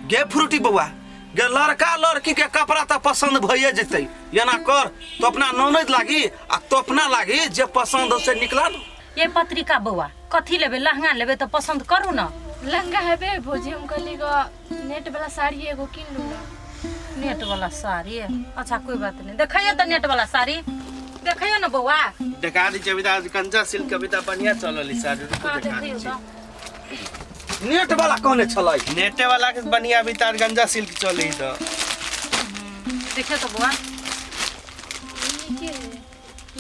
गे Frooti बउआ गे लड़का लड़की के कपड़ा तो पसंद भइए जते एना कर तो अपना ननद लागी आ तो अपना लागी जे पसंद हो से निकला दो। ये पत्रिका बउआ कथी लेबे लहंगा लेबे तो पसंद करू ना। लहंगा हेबे भोजी हम कहली गो नेट वाला साड़ी एगो किन लू ना। नेट वाला साड़ी अच्छा कोई बात नहीं देखियो तो नेट वाला साड़ी देखियो ना बउआ। देखा दी कविता कंचा सिल्क कविता बढ़िया चलली साड़ी रुको हाँ देखा देखियो दी तो नेट वाला कहने छलै नेटे वाला के बढ़िया बितार गंजा सिल्क चली तो देखियो तो बउआ नीचे है।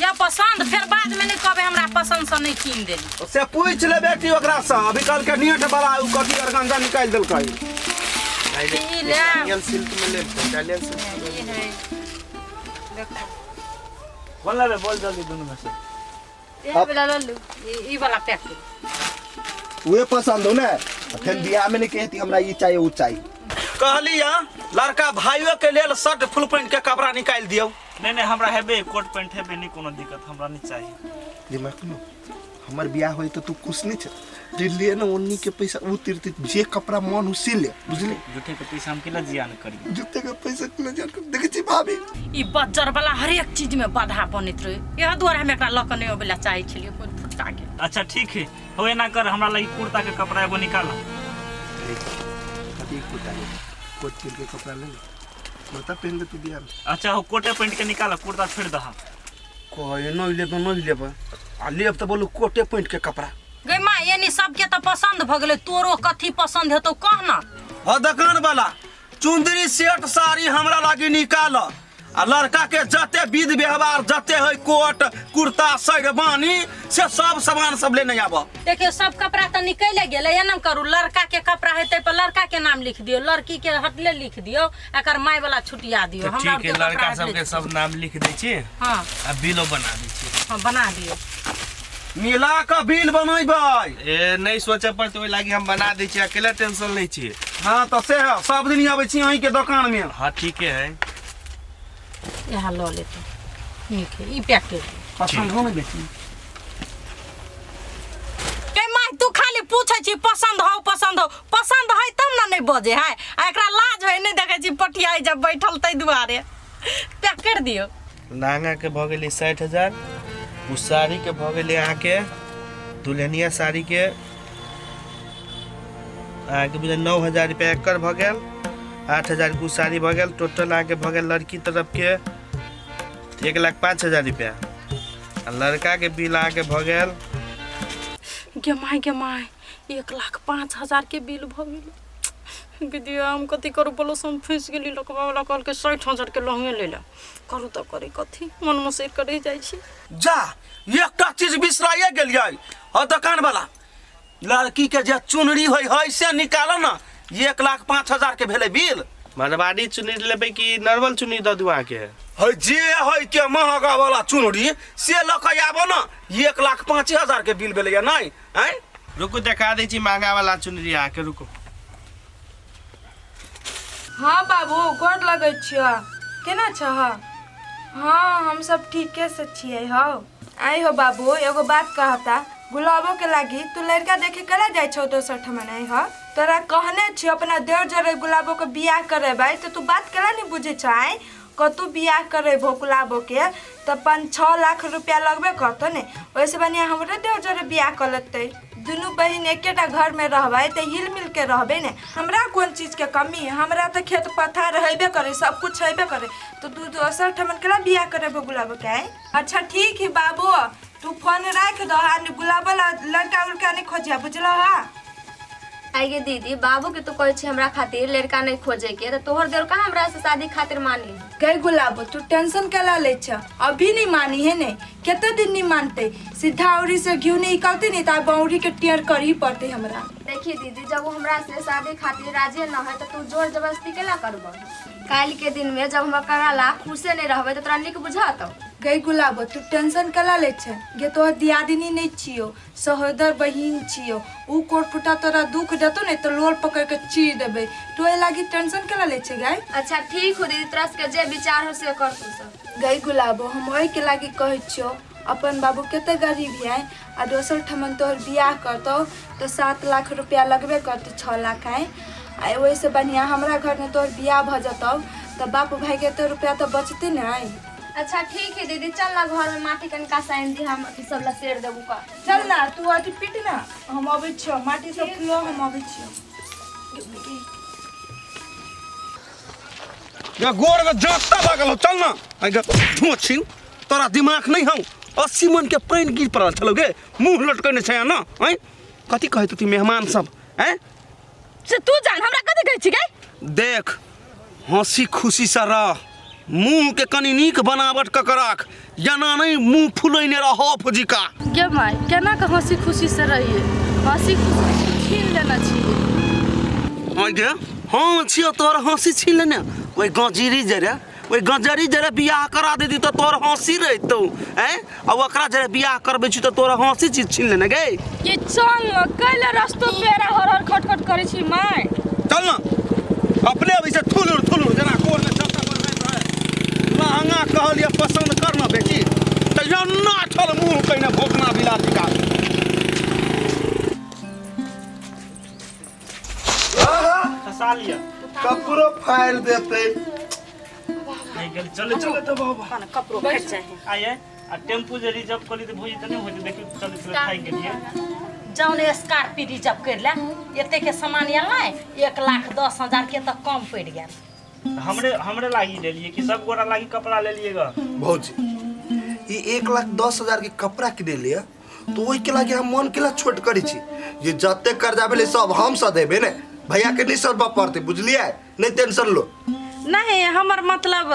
या पसंद फिर बाद में नहीं कहबे हमरा पसंद से नहीं कीन देली। से पूछ ले बेटी ओकरा से अभी कल के नेट वाला उ कथी अर्गंजा निकाल देलकै। ई ले इटालियन सिल्क में ले इटालियन सिल्क ये है देखो बोल ले बोल जल्दी दोनों में से ये वाला ले लू। ई वाला पैक कर वे पसंद हो ना फिर बियाह में नहीं कहती हमरा ये चाहिए वो चाहिए। कहली लड़का भाइयों के लेल शर्ट फुल पैंट के कपड़ा निकाल दियो। नहीं हमरा हेबे कोट पैंट हेबे नहीं कोनो दिक्कत हमरा नहीं चाहिए। दिमाग में हमार बियाह होई तो तू खुश नहीं छ दिल्ली ना उन्नी के पैसा वो तीर्थ जे कपड़ा मन उसी ले बुझले जूठे के पैसा हम केला जियान करी जूते का पैसा के नजर कर देखे छी भाभी ई बज्जर वाला हर एक चीज में बाधा बनत रहे यह द्वारा हम एकरा लक नहीं होबेला चाहे छलिए कोई फुटा के। अच्छा ठीक है होए ना कर हमरा लगी कुर्ता के कपड़ा एगो निकाल अभी कुछ आए कोट पैंट के कपड़ा ले बता पहन ले तू बियाह में। अच्छा हो कोटे पैंट के निकाल कुर्ता छोड़ दहा कहे नहीं लेब नहीं लेब आ लेब तो बोलू कोटे पैंट के कपड़ा। गे मां यानी सबके तो पसंद भ गेले तोरो कथी पसंद है तो कह ना। ह दुकान वाला चुंदरी सेट साड़ी हमरा लागी निकाल आ लड़का के जते विध व्यवहार जते है कोट कुर्ता शेरवानी से सब सामान सब लेने आब। देखियो सब कपड़ा तो निकल गेले या ना करू लड़का के कपड़ा है ते पर लड़का के नाम लिख दियो लड़की के हटले लिख दियो एकर माय वाला छुटिया दियो हमरा ठीक है लड़का सब के सब नाम लिख दै छी। हां आ बिलो बना दै छी। हां बना दियो मिला के बिल बनैबै। ए नहीं सोचे पर तो लागी हम बना दै छी अकेला टेंशन नहीं छी। हां तो से है सब दिन आबै छी अहीं के दुकान में। हां ठीक है यहां लो ले तो ठीक है ई पैक कर पसंद हो नहीं बेटी के माय तू खाली पूछै छी पसंद पसंद है तब ना नहीं बजे है आ एकरा लाज है नहीं देखे छी पटियाई जब बैठल तै दुआरे पैक कर दियो। लहंगा के भ गेली 60,000 उस साड़ी के भ गेली अहाँ के दुल्हनिया साड़ी के अहाँ के बुझे 9,000 रुपया एकर भ गेल 8,000 के साड़ी भ गेल टोटल अहाँ के भ गेल लड़की तरफ के 1,05,000 रुपया आ लड़का के बिल अहाँ के भ गेल गे माय 1,05,000 के बिल भ गेल। विद्या हम कथी करू बोलो हम फंस गेली लकवा वाला कल के 60,000 के लहंगे ले ला करू तो करे कथी मन में से करे जाय छी। जा एकटा चीज बिसराइए गेलियै ह दुकान वाला लड़की के जे चुनरी होय है से निकालो ना 1,05,000 के भेले बिल। मारवाड़ी चुनरी लेबै कि नॉर्मल चुनरी द दुआ के है जे है के महंगा वाला चुनरी से लके आबो ना 1,05,000 के बिल भेले नहीं हैं। रुको देखा दै छी महंगा वाला चुनरी आके रुको। हाँ बाबू गोर लगे छियो केना छ। हाँ हम सब ठीके से छियै हो। आई हो बाबू एगो बात कहता गुलाबो के लागी तू लड़का देखे कला जाय छौ दोसर ठमन आई हो तोरा कहने छियो अपना देवर जरे गुलाबो के बियाह करेबै तो तू बात केला नहीं बुझे छ। आई कतू बियाह करेबो गुलाबो के तो 5-6 लाख रुपया लगबे करतो ने वैसे बढ़िया हमरे देवर जरे बियाह कर लेते दुनू बहन एकेटा घर में रहबै तो हिल मिल के रहबे ने। हमरा कौन चीज के कमी है हमरा तो खेत पथार हेबे करे सब कुछ हेबे करे तो तू दोसर ठमन केला बियाह करेबो गुलाबो के। अच्छा ठीक है बाबू तू फोन रख दो आ गुलाबो लड़का उड़का नहीं खोजिया बुझल हा। आइए दीदी बाबू के तो कहै छी हमरा खातिर लड़का नहीं खोजे के तो तोहर देर का हमरा से शादी खातिर मान ली। गई गुलाबो तू टेंशन केला ले छ अभी नहीं मानी है ने कितने दिन नहीं मानते सीधा औरी से घी नहीं निकलते नहीं तो बौरी के टेयर कर ही पड़ते हमरा। देखिए दीदी जब वो हमरा से शादी खातिर राजी न है तो तू जोर जबरदस्ती केला करबो। काल के दिन में जब हम कराला खुशे नहीं रहबे तो तोरा निक बुझात। गई गुलाबो तू टेंशन केला ले छ गे तोहर दियादिनी नहीं छियो सहोदर बहिन छियो उ कोट फुटा तोरा दुख देतो ने तो लोल पकड़ के चीर देबे तो ए लागी टेंशन केला ले छ। गई अच्छा ठीक हो दीदी तोरा के जे विचार हो से कर तू सब। गई गुलाबो हम ओहि के लागी कहै छियो अपन बाबू केते गरीब है आ दोसर ठमन तोहर बियाह करतो तो 7 लाख रुपया लगबे करते 6 लाख है आ वैसे बढ़िया हमरा घर में तोर बियाह भ जतौ तो बाप भाई के तो रुपया तो बचते नहीं। अच्छा ठीक है दीदी, चल ना घर में माटी कनका साइन दी, हम अथी सब लसेर देबू का। चल ना तू अथी पीट ना, हम अबै छियो माटी सब फुलो, हम अबै छियो। या गोड़ में जाता लागल हो, चल ना आगे ठोछिन। तोरा दिमाग नहीं हौ, 80 मन के पानी गिर पड़ल छलो गे, मुंह लटकने छै ना। हैं कथी कहै तू मेहमान सब हैं से तू जान हमरा कथी कहै छी गे? देख हंसी खुशी से रह, मुंह के कनी नीक बनावट क राख, जना नहीं मुंह फुलैने रह फुजिका। गे माय केना के हंसी खुशी से रहिए? हंसी खुशी छीन लेना चाहिए। आई गे हाँ छियो तोर हंसी छीन लेने, ओइ गंजरी जरे बियाह करा देती तो तोर हंसी रहतौ हैं, और ओकरा जरे बियाह करबे छी तो तोर हंसी चीज छीन लेने गे। ये चल कैले रास्तो पेरा हर खटखट करै छी माय। चल ना अपने अभी से थुलुर जना कोर में चलता बनैत रहे। लहंगा कहलिए पसंद कर ना बेटी, त यन्ना ठल मुंह कइने भोकना बिलाती का। फंसा लिया। कपड़ो फाड़ देते। नहीं गेल चले तो बाबा कने कपड़ो फट जाए। आये आ टेम्पू जे रिजर्व करी त भोजी त नहीं होई, देखि चले खाई गेलिए। जौन स्कॉर्पियो रिजर्व कर ले, एते के सामान आयल नै 1,10,000 के त कम पड़ गेल। हमरे लागी ले लिए कि सब गोरा लागी कपड़ा ले लिएगा। भौजी ये 1,10,000 के कपड़ा किने लिया तो ओई के लागे हम मन केला छोट करी छी, ये जते कर्जा भेले सब हम स देबे ने, भैया के नहीं सदबा पड़ते, बुझलिए? नहीं टेंशन लो। नहीं हमर मतलब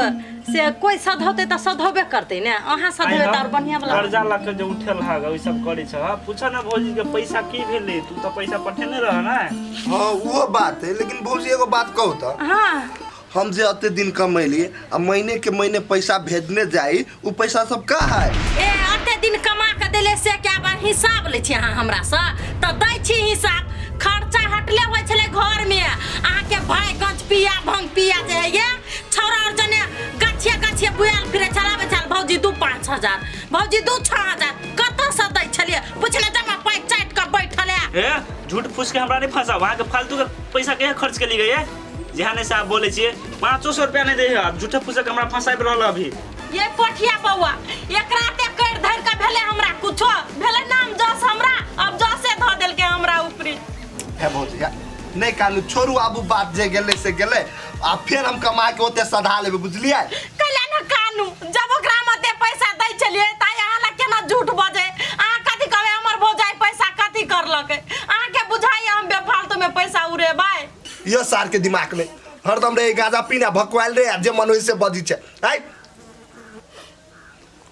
से कोई सधौते त सधौबे करते ने, अहाँ सधौबे त और बढ़िया वाला कर्जा ला के जो उठल हागा ओइ सब करे छ। पूछा ना भौजी के पैसा की भेले, तू तो पैसा पठेने रह ना। हाँ वो बात है, लेकिन भौजी एगो बात कहू तो, हाँ हम जे अते दिन कमैली आ महीने के महीने पैसा भेजने जाई, उ पैसा सब का है? ए अते दिन कमा के देले से क्या बा हिसाब ले छी अहाँ हमरा से त दै छी हिसाब। खर्चा हटले होय छले घर में, अहाँ के भाई गंज पिया भंग पिया जे ये छौरा और जने गछिया बुआल फिरे चलाबे चल भौजी 2-5,000 भौजी 2-6,000 कत से दै छलिए? पुछले जमा पैक चाट के बैठले। ए झूठ फूस के हमरा नहीं फंसा, वहां के फालतू के पैसा के खर्च के लिए गए। जहाने से आप बोले छिए 500 रुपया नहीं दे, आप झूठे फूस के हमरा फंसाइब रहल अभी। ये पोठिया बौआ एक राते कर धर के भेले हमरा कुछो भेले नाम जस हमरा, अब जसे ध देल के हमरा ऊपरी। है भौजी नहीं कानू छोड़ू, आबू बात जे गेले से गेले, आ फिर हम कमा के ओते सधा लेबे, बुझलिए? कैला न कानू जब ओकरा मते पैसा दै छलिए त अहाँ ला केना झूठ बजे? अहाँ कथि कहबे हमर भौजाई पैसा कथि करलकै? अहाँ के बुझाई हम बेफालतू में पैसा उड़ेबै? ये सार के दिमाग में हरदम रे गाजा पीना भकवाल रे, जे मन होई से बजी छे। आई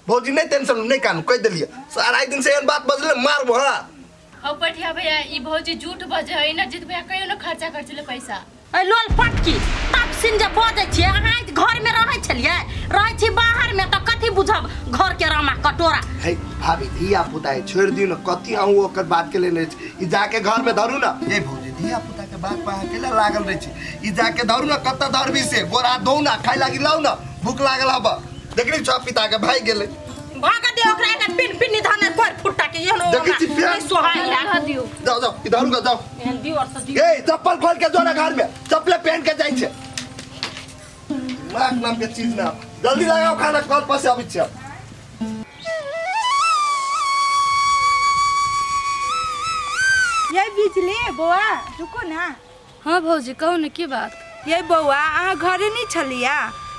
भौजी नहीं टेंशन नहीं कानू कह देलिए, सारा दिन से एन बात बजले मारबो। हां औ पठिया भैया ई भौजी झूठ बजे है ना, जित भैया कहियो ना खर्चा कर चले पैसा। ए लोल पटकी तब सिन जे बजे छिए, अहाँ घर में रहै छलिए, रहै छी बाहर में त कथि बुझब घर के रामा कटोरा। हे भाभी धिया पुता है, छोड़ दियो न, कथि आऊ ओकर बात के लेने ई जाके घर में धरू ना। ए भौजी धिया पुता के बात पा अकेला लागल रहे छी, ई जाके धरू ना, कत धरबी से गोरा दो ना, खाइ लागी लाऊ ना, भूख लागल हबा। देखली छ पिता के भाई गेले, भाग दे ओकरा के पिन निधाने कोर फुट्टा के एहनो हमरा सोहाई रख दियो। जाओ इधर का जाओ, एहन दियो और त दियो। ए चप्पल खोल के जो ना घर में, चप्पल पहन के जाई छे। माक नाम के चीज ना, जल्दी लगाओ खाना, कल पर से अभी छे। ये बिजली बौआ रुको ना। हां भौजी कहू न की बात? ये बौआ अहाँ घरे नहीं छलिया,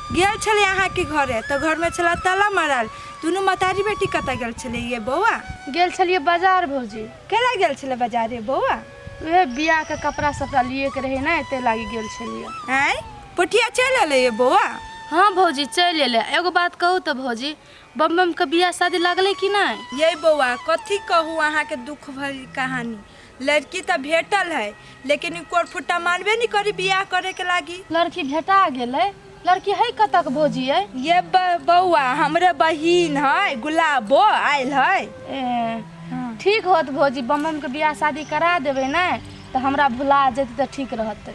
गेल छलिए अहाँ के घरे तो घर में छला ताला मारल, दुनू मतारी बेटी कत गेल छले? ये बौआ गेल छलिए बाजार भौजी। केला गेल छले बाजार? ये बौआ वे बियाह के कपड़ा सपड़ा लिए के रहे ना, एते लागी गेल छलिए। हैं पोठिया चल आले? ये बौआ हाँ भौजी चल एले। एगो बात कहू तो भौजी, बम के बियाह शादी लगले कि नहीं? ये बौआ कथी कहू अहाँ के दुख भरी कहानी, लड़की तो भेटल है लेकिन कोर फुट्टा मानबे नहीं करी बियाह करे के लागी। लड़की भेटा गेले? लड़की है कतक भौजी है? ये बौआ हमरे बहिन है गुलाबो आयल है। ठीक होत भौजी, बम के बियाह शादी करा देवे ना तो हमरा भुला जेती तो ठीक रहते।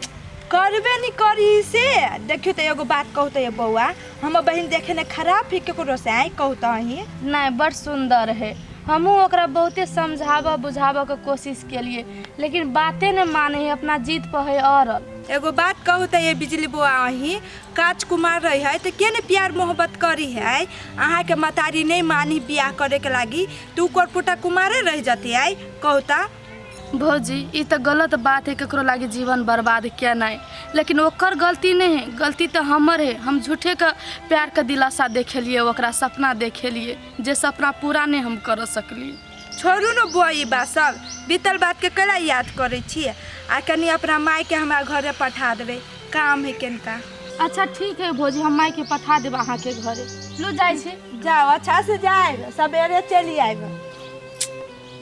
करबे नहीं करी से। देखियो तो एगो बात कहू तो ये बौआ, हम बहन देखे ने खराब ही केकरो से आई कहू तो ही नहीं, बड़ सुंदर है। हमू ओकरा बहुते समझावा बुझावा के कोशिश के लिए, लेकिन बातें न माने है, अपना जीत पर है। और एगो बात कहू तो ये बिजली बुआ अही काच कुमार रही है तो के ने प्यार मोहब्बत करी है अहाँ के मतारी नहीं मानी बियाह करे के लागी तू कोरपुटा कुमारे रह जाती है कहू ता भौजी ये तो गलत बात है, ककरो लागे जीवन बर्बाद क्या नहीं, लेकिन ओकर गलती नहीं है, गलती तो हमर है। हम झूठे का प्यार का दिलासा देखे लिए, ओकरा सपना देखे लिए, जे सपना पूरा नहीं हम कर सकलिए। छोड़ू न बुआ ये बात सब बीतल बात के कला याद करे छी आ कनी अपना माय के हमरा घरे पठा देवे काम है केनका। अच्छा ठीक है भौजी, हम माय के पठा देब अहाँ के घरे। लो जाए छे, जाओ अच्छा से जाए सवेरे चली आए।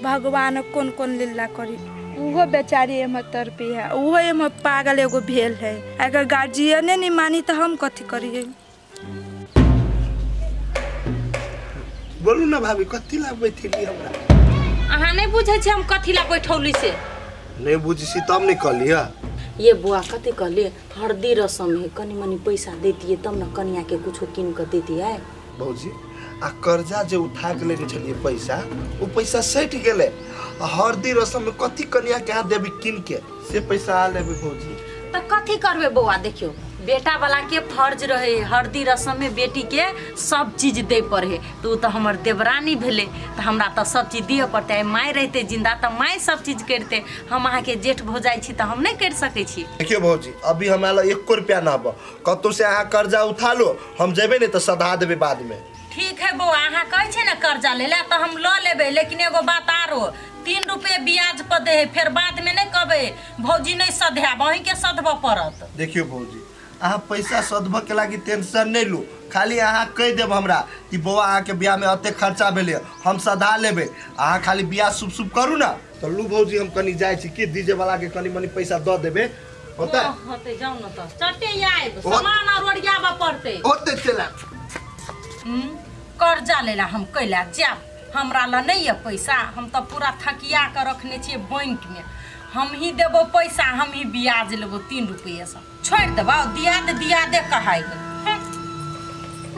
भगवान कौन कौन लीला करी, उहो बेचारी एम तरपी है, उहो एम पागल एगो भेल है। अगर गार्जियने नहीं मानी तो हम कथी करिए। बोलू ना भाभी कथी ला बैठली हमरा? अहाँ नहीं बुझे छे हम कथी ला बैठौली से? नहीं बुझी तब नहीं कहलिए। ये बुआ कथी कहलिए, हरदी रसम है, कनी मनी पैसा देती तब न कनिया के कुछ किन कर देती है। भौजी आ कर्जा जो उठा के लेके चलिए पैसा, वो पैसा सैठ गेले। हरदी रसम में कथी कनिया के हाथ देबी किन के से पैसा आ लेबे भौजी। तो कथी करबे बउआ, देखियो बेटा वाला के फर्ज रहे हरदी रसम में बेटी के सब चीज दे पड़े। तो तो हमर देवरानी भेले तो हमरा तो सब चीज दिए पड़ते है। माय रहते जिंदा तो माय सब चीज करते, हम अहाँ के जेठ भौजाई छी तो हम नहीं कर सके छी। देखियो भौजी अभी हमारा 1 रुपया ना बा, कतौ से अहाँ कर्जा उठा लो, हम जेबे नहीं तो सधा देबे बाद में। ठीक है बउआ, अहाँ कहे छे ना कर्जा ले तो हम ल लेबे, लेकिन एगो बात आरो 3 रुपये ब्याज पर दे, फिर बाद में नहीं कहबे भौजी नहीं सधा, वहीं के सधब पड़त। देखियो भौजी अहाँ पैसा सधब के लागी टेंशन नहीं लो, खाली अहाँ कह देब हमरा कि बौआ अहाँ के बियाह में अते खर्चा भेले, हम सधा लेबे, अहाँ खाली बियाह शुभ शुभ करू ना। तो लू भौजी हम कनी जाए छी कि डीजे वाला के कनी मनी पैसा द देबे, होता होते जाऊ न तो चटे आइब सामान और ओरियाबा पड़ते होते चला। कर्जा लेला हम कैला जा, हमरा ला नहीं है पैसा, हम तो पूरा थकिया कर रखने छिए बैंक में। हम ही देबो पैसा, हम ही ब्याज लेबो 3 रुपये से, छोड़ देबो दिया दे कहाई।